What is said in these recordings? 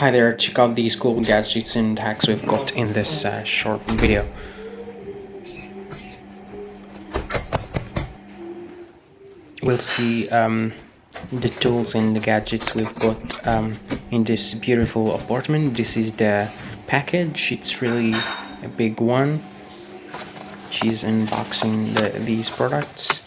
Hi there, check out these cool gadgets and hacks we've got in this short video. We'll see the tools and the gadgets we've got in this beautiful apartment. This is the package. It's really a big one. She's unboxing these products.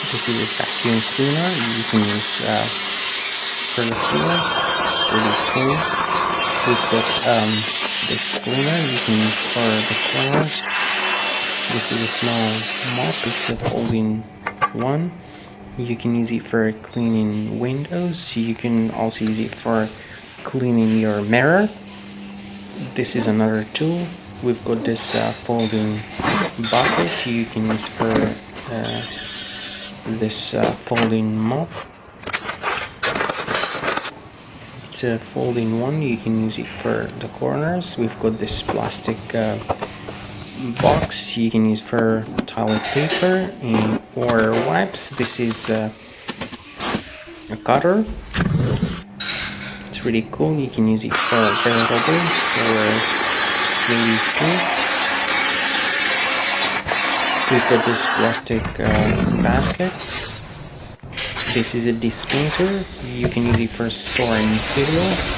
This is a vacuum cleaner you can use for the floor. It's really cool. We've got this cleaner you can use for the corners. This is a small mop. It's a folding one. You can use it for cleaning windows. You can also use it for cleaning your mirror. This is another tool. We've got this folding bucket you can use for this folding mop. It's a folding one. You can use it for the corners. We've got this plastic box you can use for toilet paper or wipes. This is a cutter. It's really cool. You can use it for vegetables or maybe fruits. We've got this plastic basket. This is a dispenser. You can use it for storing cereals.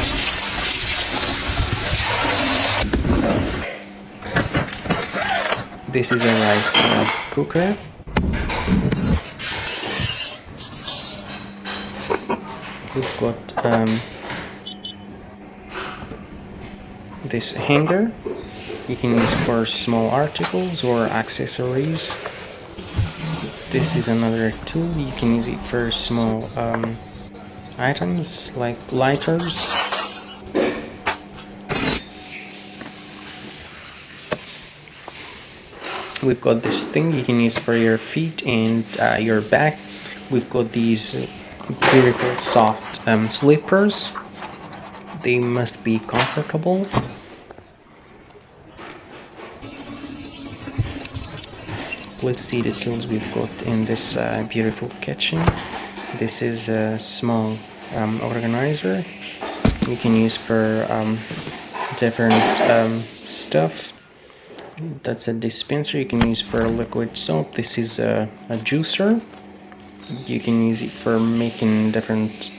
This is a rice cooker. We've got this hanger. You can use for small articles or accessories. This is another tool. You can use it for small items like lighters. We've got this thing you can use for your feet and your back. We've got these beautiful soft slippers. They must be comfortable. Let's see the tools we've got in this beautiful kitchen. This is a small organizer you can use for different stuff. That's a dispenser you can use for liquid soap. This is a juicer. You can use it for making different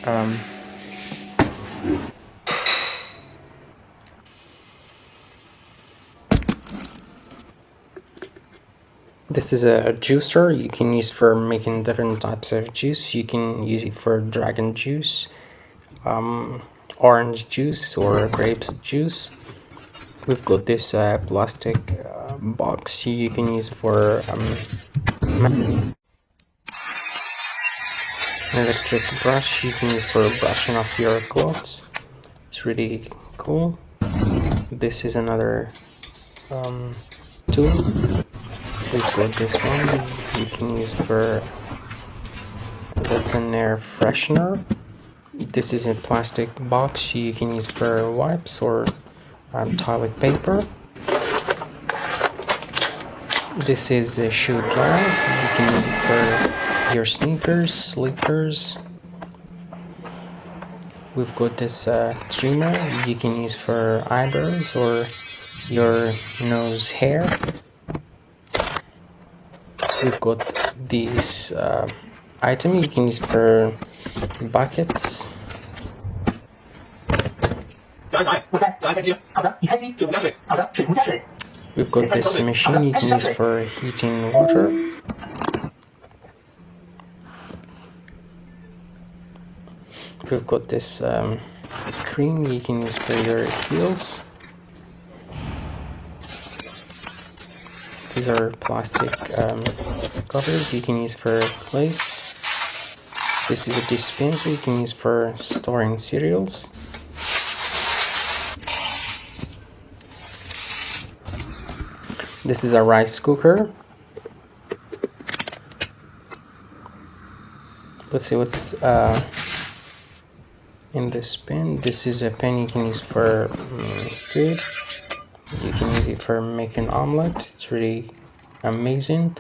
this is a juicer you can use for making different types of juice. You can use it for dragon juice, orange juice, or grapes juice. We've got this plastic box you can use for electric brush you can use for brushing off your clothes. It's really cool. This is another tool. We've got this one you can use for, that's an air freshener. This is a plastic box you can use for wipes or toilet paper. This is a shoe dryer. You can use it for your sneakers, slippers. We've got this trimmer you can use for eyebrows or your nose hair. We've got these item you can use for buckets. We've got this machine you can use for heating water. We've got this cream you can use for your heels. These are plastic covers you can use for plates. This is a dispenser you can use for storing cereals. This is a rice cooker. Let's see what's in this pen. This is a pen you can use for food. You can use it for making omelette. It's really amazing.